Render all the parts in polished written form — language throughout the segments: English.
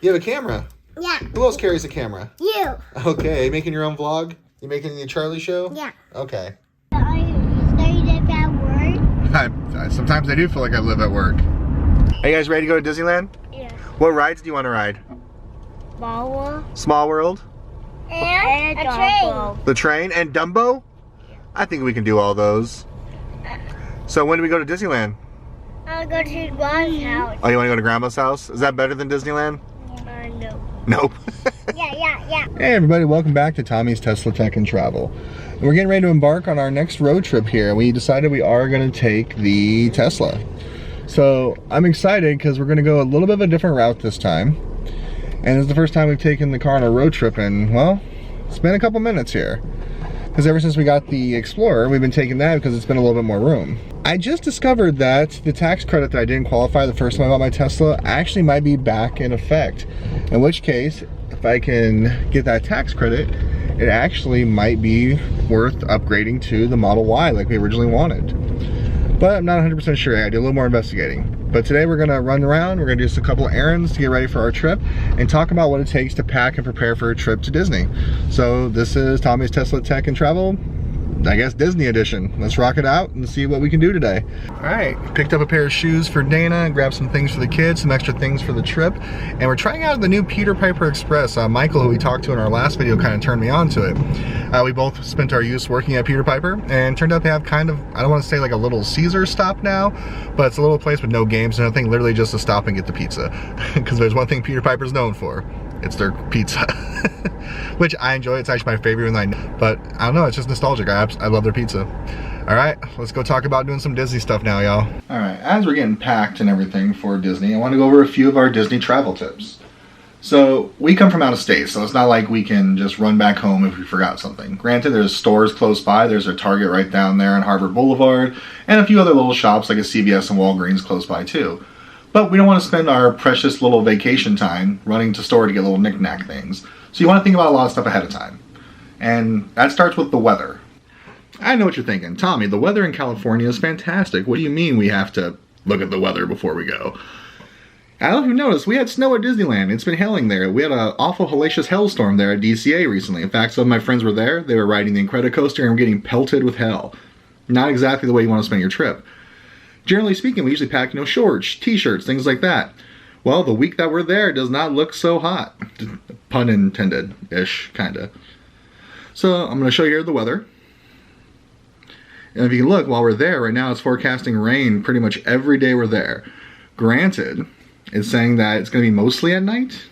You have a camera? Yeah. Who else carries a camera? You. Okay, making your own vlog? You making the Charlie show? Yeah. Okay. Are you live at work? Sometimes I do feel like I live at work. Are you guys ready to go to Disneyland? Yeah. What rides do you want to ride? Ball. Small World? And a train. The train and Dumbo? I think we can do all those. So when do we go to Disneyland? I'll go to Grandma's house. Oh, you want to go to Grandma's house? Is that better than Disneyland? No. Nope. Yeah. Hey everybody, welcome back to Tommy's Tesla Tech and Travel. And we're getting ready to embark on our next road trip here. We decided we are going to take the Tesla. So I'm excited because we're going to go a little bit of a different route this time. And it's the first time we've taken the car on a road trip in, well, it's been a couple minutes here. Because ever since we got the Explorer, we've been taking that because it's been a little bit more room. I just discovered that the tax credit that I didn't qualify the first time I bought my Tesla actually might be back in effect. In which case, if I can get that tax credit, it actually might be worth upgrading to the Model Y like we originally wanted. But I'm not 100% sure. I do a little more investigating. But today we're gonna run around, we're gonna do just a couple of errands to get ready for our trip and talk about what it takes to pack and prepare for a trip to Disney. So this is Tommy's Tesla Tech and Travel, I guess Disney edition. Let's rock it out and see what we can do today. All right, picked up a pair of shoes for Dana, grabbed some things for the kids, some extra things for the trip, and we're trying out the new Peter Piper Express. Michael, who we talked to in our last video, kind of turned me on to it. We both spent our youth working at Peter Piper, and turned out they have kind of, I don't want to say like a little Caesar stop now, but it's a little place with no games and nothing, literally just to stop and get the pizza. Because there's one thing Peter Piper's known for. It's their pizza. Which I enjoy. It's actually my favorite, but I don't know, it's just nostalgic. I love their pizza. All right, let's go talk about doing some Disney stuff now, y'all. All right, as we're getting packed and everything for Disney, I want to go over a few of our Disney travel tips. So we come from out of state, so it's not like we can just run back home if we forgot something. Granted, there's stores close by. There's a Target right down there on Harvard Boulevard, and a few other little shops like a CVS and Walgreens close by too. But we don't want to spend our precious little vacation time running to store to get little knick-knack things. So you want to think about a lot of stuff ahead of time. And that starts with the weather. I know what you're thinking. Tommy, the weather in California is fantastic. What do you mean we have to look at the weather before we go? I don't know if you noticed, we had snow at Disneyland. It's been hailing there. We had an awful hellacious hailstorm there at DCA recently. In fact, some of my friends were there. They were riding the Incredicoaster and were getting pelted with hail. Not exactly the way you want to spend your trip. Generally speaking, we usually pack, shorts, t-shirts, things like that. Well, the week that we're there does not look so hot. Pun intended-ish, kinda. So, I'm going to show you here the weather. And if you can look, while we're there, right now it's forecasting rain pretty much every day we're there. Granted, it's saying that it's going to be mostly at night.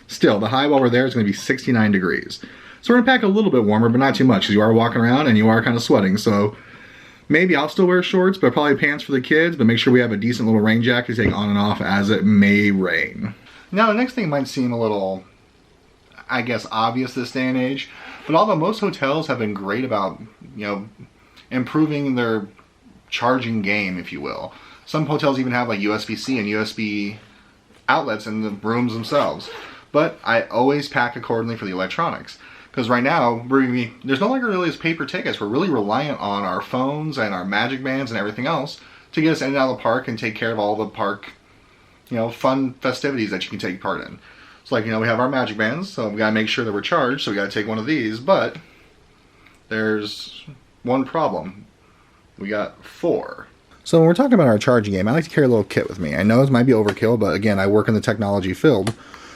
Still, the high while we're there is going to be 69 degrees. So we're going to pack a little bit warmer, but not too much, because you are walking around and you are kind of sweating, so maybe I'll still wear shorts, but probably pants for the kids, but make sure we have a decent little rain jacket to take on and off as it may rain. Now, the next thing might seem a little, I guess, obvious this day and age, but although most hotels have been great about, improving their charging game, if you will. Some hotels even have like USB-C and USB outlets in the rooms themselves. But I always pack accordingly for the electronics. Because right now, there's no longer really as paper tickets. We're really reliant on our phones and our Magic Bands and everything else to get us in and out of the park and take care of all the park, fun festivities that you can take part in. So like, we have our Magic Bands, so we gotta make sure that we're charged, so we gotta take one of these, but there's one problem. We got 4. So when we're talking about our charging game, I like to carry a little kit with me. I know this might be overkill, but again, I work in the technology field.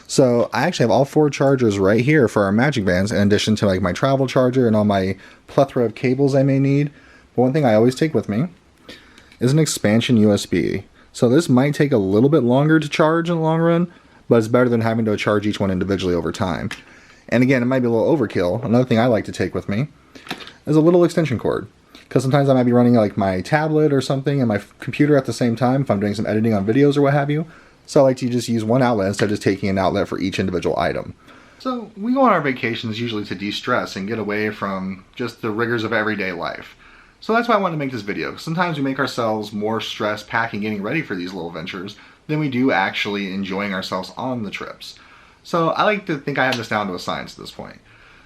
So I actually have all 4 chargers right here for our Magic Bands, in addition to like my travel charger and all my plethora of cables I may need. But one thing I always take with me is an expansion USB. So this might take a little bit longer to charge in the long run, but it's better than having to charge each one individually over time. And again, it might be a little overkill. Another thing I like to take with me is a little extension cord. Because sometimes I might be running like my tablet or something and my computer at the same time if I'm doing some editing on videos or what have you. So I like to just use one outlet instead of just taking an outlet for each individual item. So we go on our vacations usually to de-stress and get away from just the rigors of everyday life. So that's why I wanted to make this video. Sometimes we make ourselves more stressed packing, getting ready for these little ventures than we do actually enjoying ourselves on the trips. So I like to think I have this down to a science at this point.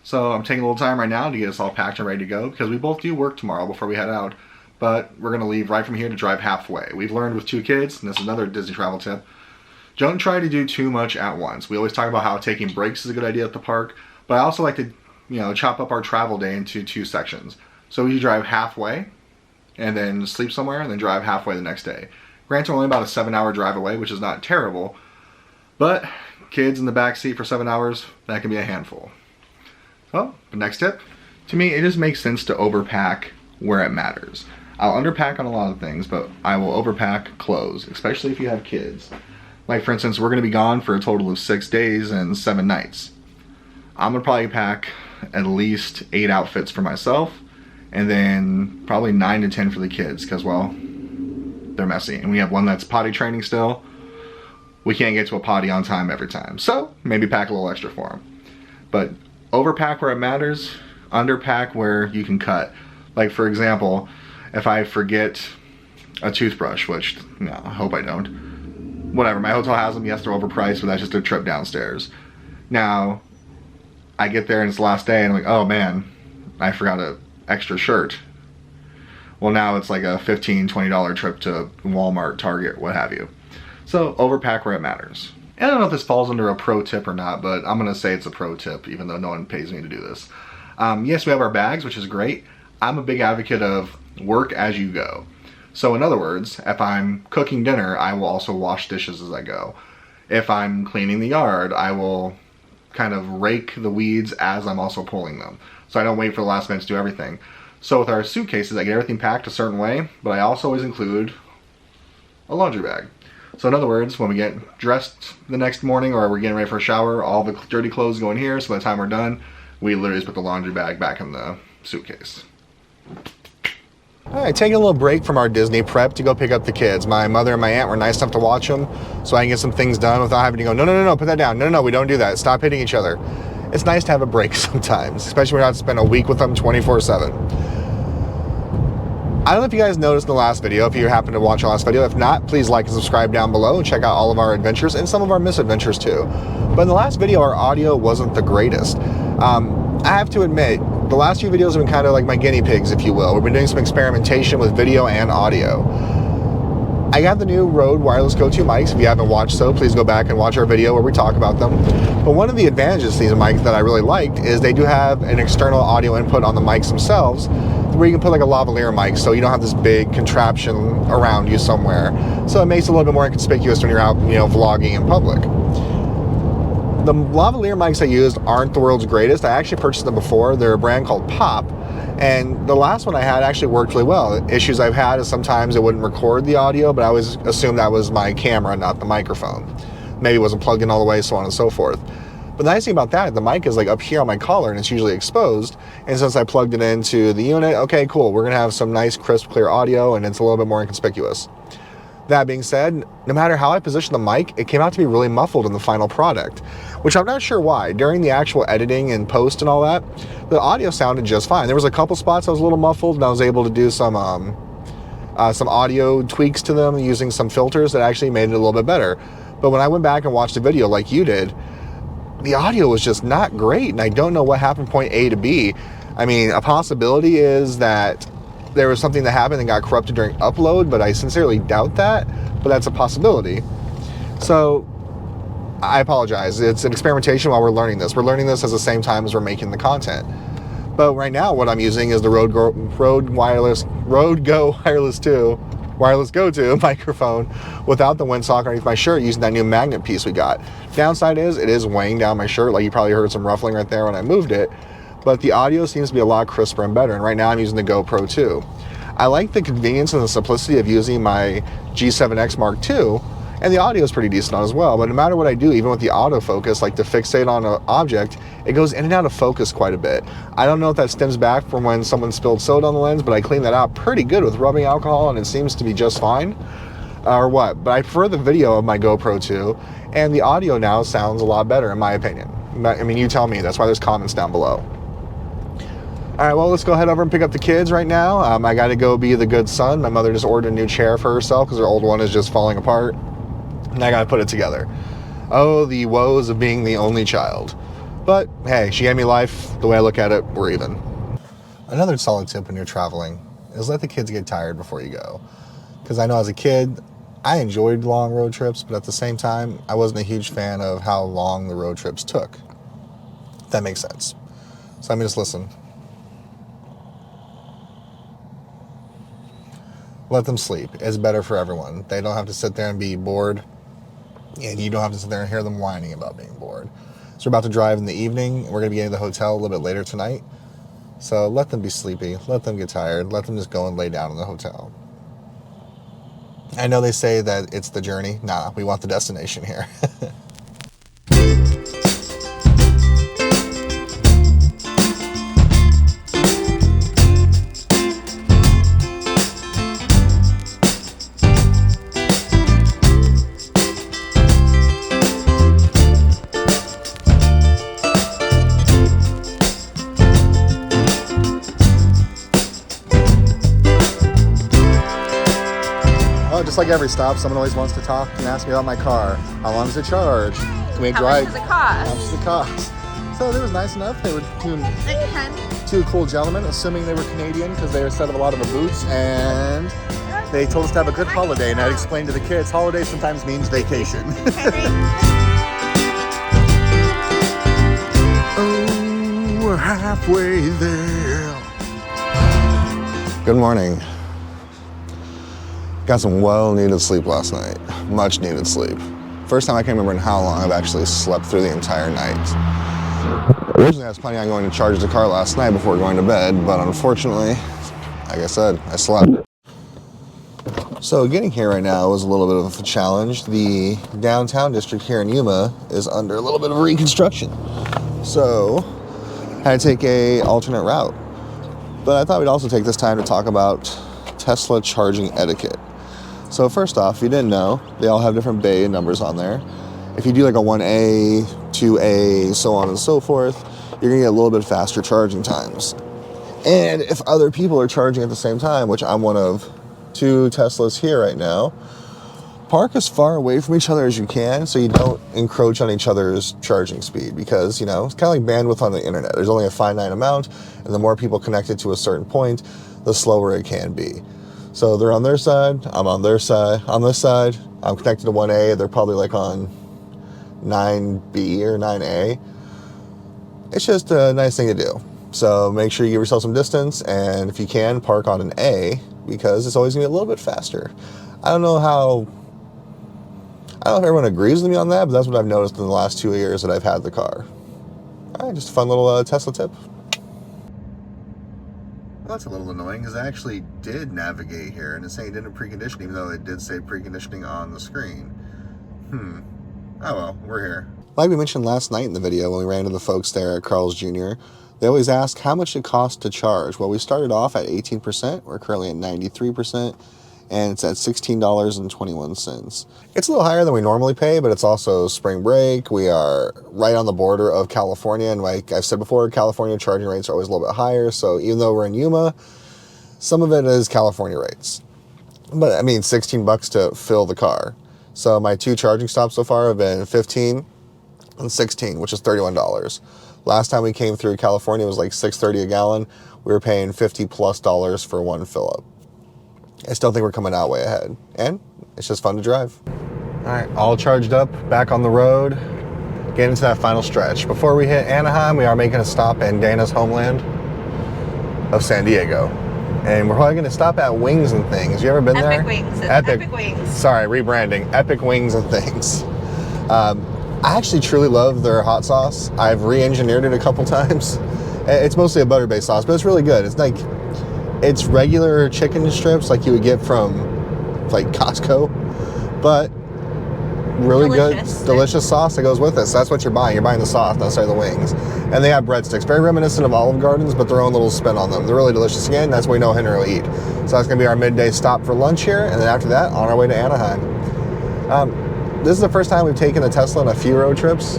So I'm taking a little time right now to get us all packed and ready to go because we both do work tomorrow before we head out. But we're going to leave right from here to drive halfway. We've learned with 2 kids, and this is another Disney travel tip, don't try to do too much at once. We always talk about how taking breaks is a good idea at the park, but I also like to, chop up our travel day into 2 sections. So we drive halfway and then sleep somewhere and then drive halfway the next day. Granted, we're only about a 7-hour drive away, which is not terrible, but kids in the back seat for 7 hours, that can be a handful. Well, the next tip, to me, it just makes sense to overpack where it matters. I'll underpack on a lot of things, but I will overpack clothes, especially if you have kids. Like, for instance, we're going to be gone for a total of 6 days and 7 nights. I'm going to probably pack at least 8 outfits for myself, and then probably 9 to 10 for the kids, because, well, they're messy. And we have one that's potty training still. We can't get to a potty on time every time. So, maybe pack a little extra for them. But overpack where it matters, underpack where you can cut. Like, for example, if I forget a toothbrush, which, I hope I don't. Whatever, my hotel has them, yes, they're overpriced, but that's just a trip downstairs. Now, I get there and it's the last day and I'm like, oh man, I forgot an extra shirt. Well, now it's like a $15, $20 trip to Walmart, Target, what have you. So, overpack where it matters. And I don't know if this falls under a pro tip or not, but I'm gonna say it's a pro tip, even though no one pays me to do this. Yes, we have our bags, which is great. I'm a big advocate of work as you go. So in other words, if I'm cooking dinner, I will also wash dishes as I go. If I'm cleaning the yard, I will kind of rake the weeds as I'm also pulling them. So I don't wait for the last minute to do everything. So with our suitcases, I get everything packed a certain way, but I also always include a laundry bag. So in other words, when we get dressed the next morning or we're getting ready for a shower, all the dirty clothes go in here, so by the time we're done, we literally just put the laundry bag back in the suitcase. Alright, taking a little break from our Disney prep to go pick up the kids. My mother and my aunt were nice enough to watch them so I can get some things done without having to go, no, put that down. No, we don't do that. Stop hitting each other. It's nice to have a break sometimes, especially when you have to spend a week with them 24/7. I don't know if you guys noticed in the last video, if you happen to watch the last video. If not, please like and subscribe down below and check out all of our adventures and some of our misadventures too. But in the last video, our audio wasn't the greatest. I have to admit, the last few videos have been kind of like my guinea pigs, if you will. We've been doing some experimentation with video and audio. I got the new Rode Wireless Go 2 mics. If you haven't watched so, please go back and watch our video where we talk about them. But one of the advantages of these mics that I really liked is they do have an external audio input on the mics themselves, where you can put like a lavalier mic, so you don't have this big contraption around you somewhere. So it makes it a little bit more inconspicuous when you're out, vlogging in public. The lavalier mics I used aren't the world's greatest. I actually purchased them before. They're a brand called Pop, and the last one I had actually worked really well. The issues I've had is sometimes it wouldn't record the audio, but I always assumed that was my camera, not the microphone. Maybe it wasn't plugged in all the way, so on and so forth. But the nice thing about that, the mic is like up here on my collar and it's usually exposed. And since I plugged it into the unit, okay, cool. We're gonna have some nice, crisp, clear audio and it's a little bit more inconspicuous. That being said, no matter how I position the mic, it came out to be really muffled in the final product, which I'm not sure why. During the actual editing and post and all that, the audio sounded just fine. There was a couple spots I was a little muffled and I was able to do some audio tweaks to them using some filters that actually made it a little bit better. But when I went back and watched the video like you did, the audio was just not great, and I don't know what happened from point A to B. I mean, a possibility is that there was something that happened and got corrupted during upload, but I sincerely doubt that, but that's a possibility. So, I apologize. It's an experimentation while we're learning this. We're learning this at the same time as we're making the content. But right now, what I'm using is the Rode Go Wireless 2 Wireless Go 2 microphone without the windsock underneath my shirt, using that new magnet piece we got. Downside is, it is weighing down my shirt, like you probably heard some ruffling right there when I moved it, but the audio seems to be a lot crisper and better, and right now I'm using the GoPro 2. I like the convenience and the simplicity of using my G7X Mark II, and the audio is pretty decent on as well, but no matter what I do, even with the autofocus, like to fixate on an object, it goes in and out of focus quite a bit. I don't know if that stems back from when someone spilled soda on the lens, but I cleaned that out pretty good with rubbing alcohol and it seems to be just fine, or what. But I prefer the video of my GoPro 2, and the audio now sounds a lot better in my opinion. I mean, you tell me, that's why there's comments down below. Alright, well, let's go head over and pick up the kids right now. I gotta go be the good son. My mother just ordered a new chair for herself because her old one is just falling apart, and I gotta put it together. Oh, the woes of being the only child. But hey, she gave me life. The way I look at it, we're even. Another solid tip when you're traveling is let the kids get tired before you go. Because I know as a kid, I enjoyed long road trips, but at the same time, I wasn't a huge fan of how long the road trips took. If that makes sense. So let me just listen. Let them sleep. It's better for everyone. They don't have to sit there and be bored, and you don't have to sit there and hear them whining about being bored. So we're about to drive in the evening. We're going to be getting to the hotel a little bit later tonight. So let them be sleepy. Let them get tired. Let them just go and lay down in the hotel. I know they say that it's the journey. Nah, we want the destination here. Just like every stop, someone always wants to talk and ask me about my car. How long does it charge? Can we drive? How much does it cost? How much does it cost? So it was nice enough. They were two cool gentlemen, assuming they were Canadian because they were set of a lot of the boots, and they told us to have a good holiday. And I explained to the kids, holiday sometimes means vacation. Oh, we're halfway there. Good morning. Got some well-needed sleep last night. Much needed sleep. First time I can remember in how long I've actually slept through the entire night. Originally I was planning on going to charge the car last night before going to bed, but unfortunately, like I said, I slept. So getting here right now was a little bit of a challenge. The downtown district here in Yuma is under a little bit of reconstruction. So I had to take a alternate route. But I thought we'd also take this time to talk about Tesla charging etiquette. So first off, if you didn't know, they all have different bay numbers on there. If you do like a 1A, 2A, so on and so forth, you're gonna get a little bit faster charging times. And if other people are charging at the same time, which I'm one of 2 Teslas here right now, park as far away from each other as you can so you don't encroach on each other's charging speed, because, you know, it's kind of like bandwidth on the internet. There's only a finite amount, and the more people connected to a certain point, the slower it can be. So they're on their side, I'm on their side. On this side, I'm connected to 1A, they're probably like on 9B or 9A. It's just a nice thing to do. So make sure you give yourself some distance, and if you can, park on an A, because it's always gonna be a little bit faster. I don't know if everyone agrees with me on that, but that's what I've noticed in the last 2 years that I've had the car. All right, just a fun little Tesla tip. Well, that's a little annoying because I actually did navigate here and it's saying it didn't precondition, even though it did say preconditioning on the screen. Oh well, we're here. Like we mentioned last night in the video when we ran into the folks there at Carl's Jr., they always ask how much it costs to charge. Well, we started off at 18%, we're currently at 93%, and it's at $16.21. It's a little higher than we normally pay, but it's also spring break. We are right on the border of California, and like I've said before, California charging rates are always a little bit higher, so even though we're in Yuma, some of it is California rates. But I mean, 16 bucks to fill the car. So my 2 charging stops so far have been 15 and 16, which is $31. Last time we came through California, it was like $6.30 a gallon. We were paying $50+ for one fill up. I still think we're coming out way ahead, and it's just fun to drive. All right, all charged up, back on the road, getting into that final stretch. Before we hit Anaheim, we are making a stop in Dana's homeland of San Diego. And we're probably gonna stop at Wings and Things. You ever been there? Epic Wings. Epic Wings. Sorry, rebranding. Epic Wings and Things. I actually truly love their hot sauce. I've re-engineered it a couple times. It's mostly a butter-based sauce, but it's really good. It's like, it's regular chicken strips like you would get from like Costco, but really delicious sauce that goes with it. So that's what you're buying. You're buying the sauce, not necessarily the wings. And they have breadsticks, very reminiscent of Olive Gardens, but their own little spin on them. They're really delicious. Again, that's what we know Henry will eat. So that's gonna be our midday stop for lunch here, and then after that, on our way to Anaheim. This is the first time we've taken a Tesla on a few road trips.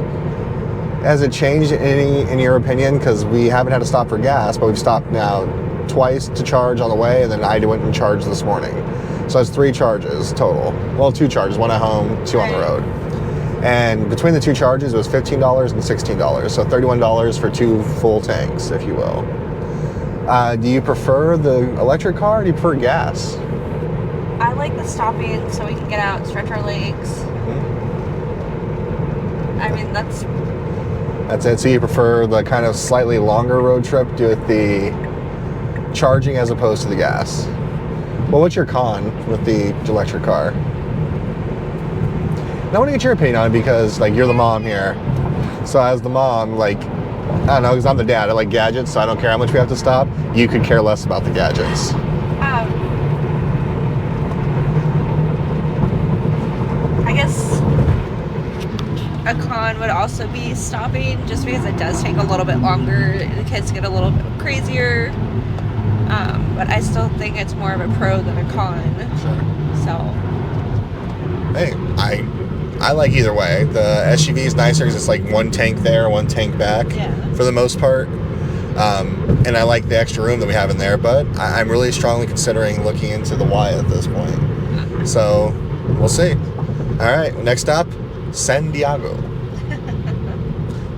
Has it changed any, in your opinion? Because we haven't had to stop for gas, but we've stopped now twice to charge on the way, and then I went and charged this morning. So it's 3 charges total. Well, 2 charges, 1 at home, 2 on the road. And between the 2 charges, it was $15 and $16. So $31 for 2 full tanks, if you will. Do you prefer the electric car or do you prefer gas? I like the stopping so we can get out and stretch our legs. I mean, that's it. So you prefer the kind of slightly longer road trip with the charging as opposed to the gas. Well, what's your con with the electric car? And I want to get your opinion on it because, like, you're the mom here. So as the mom, like, I don't know, because I'm the dad. I like gadgets, so I don't care how much we have to stop. You could care less about the gadgets. I guess a con would also be stopping, just because it does take a little bit longer. The kids get a little bit crazier. But I still think it's more of a pro than a con. Sure. So. Hey, I like either way. The SUV is nicer because it's like one tank there, one tank back for the most part. And I like the extra room that we have in there, but I'm really strongly considering looking into the Y at this point. So we'll see. All right, next stop, San Diego.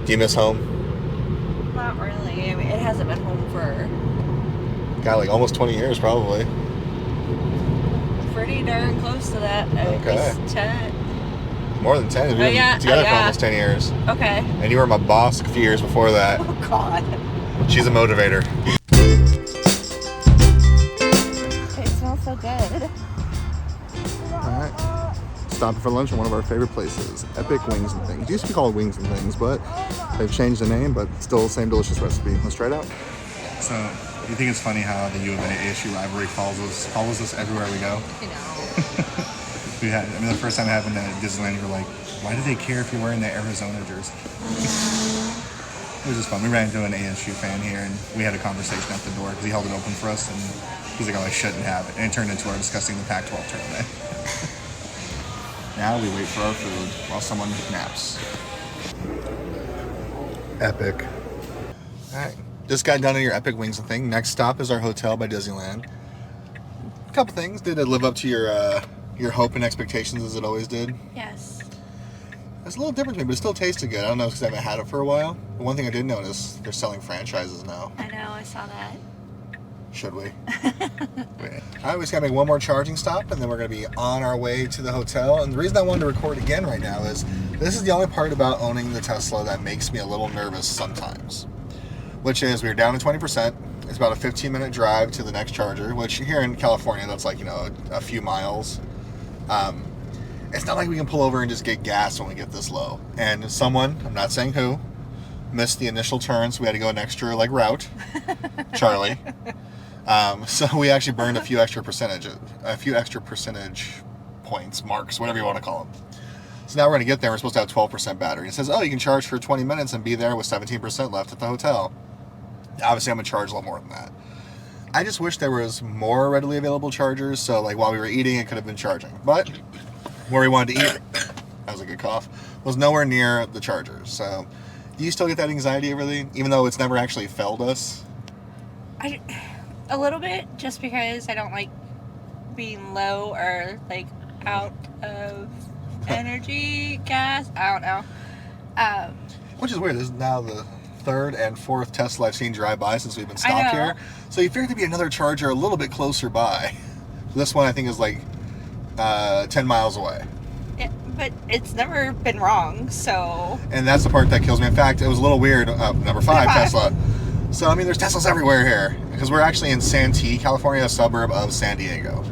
Do you miss home? Not really. I mean, it hasn't been home for... God, like almost 20 years probably. Pretty darn close to that. Okay. At least 10. More than 10. We've been together for almost 10 years. Okay. And you were my boss a few years before that. Oh, God. She's a motivator. It smells so good. Alright. Stopping for lunch at one of our favorite places, Epic Wings and Things. It used to be called Wings and Things, but they've changed the name, but still the same delicious recipe. Let's try it out. So, you think it's funny how the U of A ASU rivalry follows us everywhere we go? You know. The first time it happened at Disneyland, you were like, why do they care if you're wearing the Arizona jersey? It was just fun. We ran into an ASU fan here, and we had a conversation at the door because he held it open for us, and he's like, oh, I shouldn't have it. And it turned into our discussing the Pac-12 tournament. Now we wait for our food while someone naps. Epic. All right. Just got done on your Epic Wings and Thing. Next stop is our hotel by Disneyland. A couple things. Did it live up to your hope and expectations as it always did? Yes. It's a little different to me, but it still tasted good. I don't know because I haven't had it for a while. But one thing I did notice, they're selling franchises now. I know, I saw that. Should we? Wait. Alright, we just gotta make one more charging stop and then we're gonna be on our way to the hotel. And the reason I wanted to record again right now is this is the only part about owning the Tesla that makes me a little nervous sometimes. Which is we're down to 20%. It's about a 15-minute drive to the next charger, which here in California, that's like, a few miles. It's not like we can pull over and just get gas when we get this low. And someone, I'm not saying who, missed the initial turn, so we had to go an extra route. Charlie. So we actually burned a few extra percentage points, marks, whatever you want to call them. So now we're going to get there. We're supposed to have 12% battery. It says, oh, you can charge for 20 minutes and be there with 17% left at the hotel. Obviously, I'm going to charge a lot more than that. I just wish there was more readily available chargers, so like while we were eating, it could have been charging. But where we wanted to eat, that was a good cough, was nowhere near the chargers. So do you still get that anxiety over the, even though it's never actually failed us? A little bit, just because I don't like being low or like out of energy, gas. I don't know. Which is weird. This is now the third and fourth Tesla I've seen drive by since we've been stopped here. So you figure there'd be another charger a little bit closer by. This one I think is like 10 miles away. But it's never been wrong, so... And that's the part that kills me. In fact, it was a little weird. Number 5, Tesla. So, I mean, there's Teslas everywhere here. Because we're actually in Santee, California, a suburb of San Diego.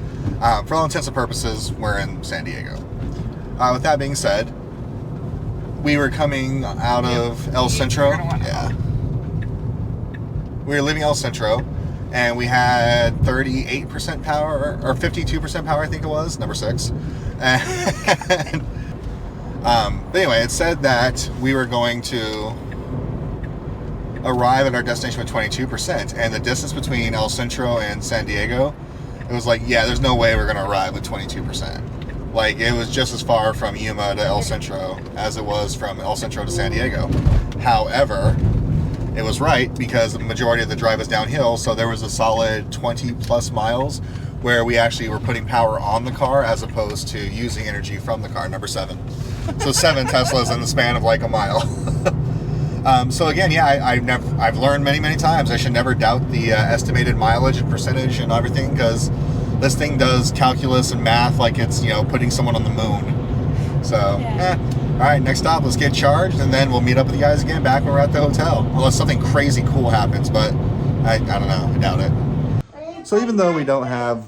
For all intents and purposes, we're in San Diego. With that being said, we were coming out of El Centro. Yeah. We were leaving El Centro, and we had 38% power, or 52% power, I think it was, number 6. And, but anyway, it said that we were going to arrive at our destination with 22%, and the distance between El Centro and San Diego, it was like, yeah, there's no way we're going to arrive with 22%. Like, it was just as far from Yuma to El Centro as it was from El Centro to San Diego. However, it was right because the majority of the drive is downhill, so there was a solid 20 plus miles where we actually were putting power on the car as opposed to using energy from the car, number 7. So 7 Teslas in the span of like a mile. So again, yeah, I've learned many times I should never doubt the estimated mileage and percentage and everything, because This thing does calculus and math like it's, you know, putting someone on the moon. So, Yeah. All right, next stop, let's get charged, and then we'll meet up with you guys again back when we're at the hotel. Unless something crazy cool happens, but I don't know, I doubt it. So even though we don't have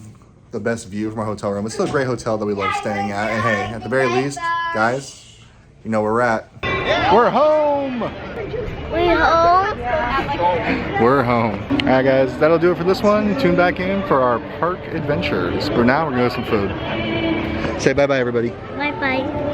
the best view from our hotel room, it's still a great hotel that we love staying at. And hey, at the very least, guys, you know where we're at. We're home! We home? We're home. All right, guys, that'll do it for this one. Tune back in for our park adventures. For now, we're gonna go get some food. Say bye-bye, everybody. Bye-bye.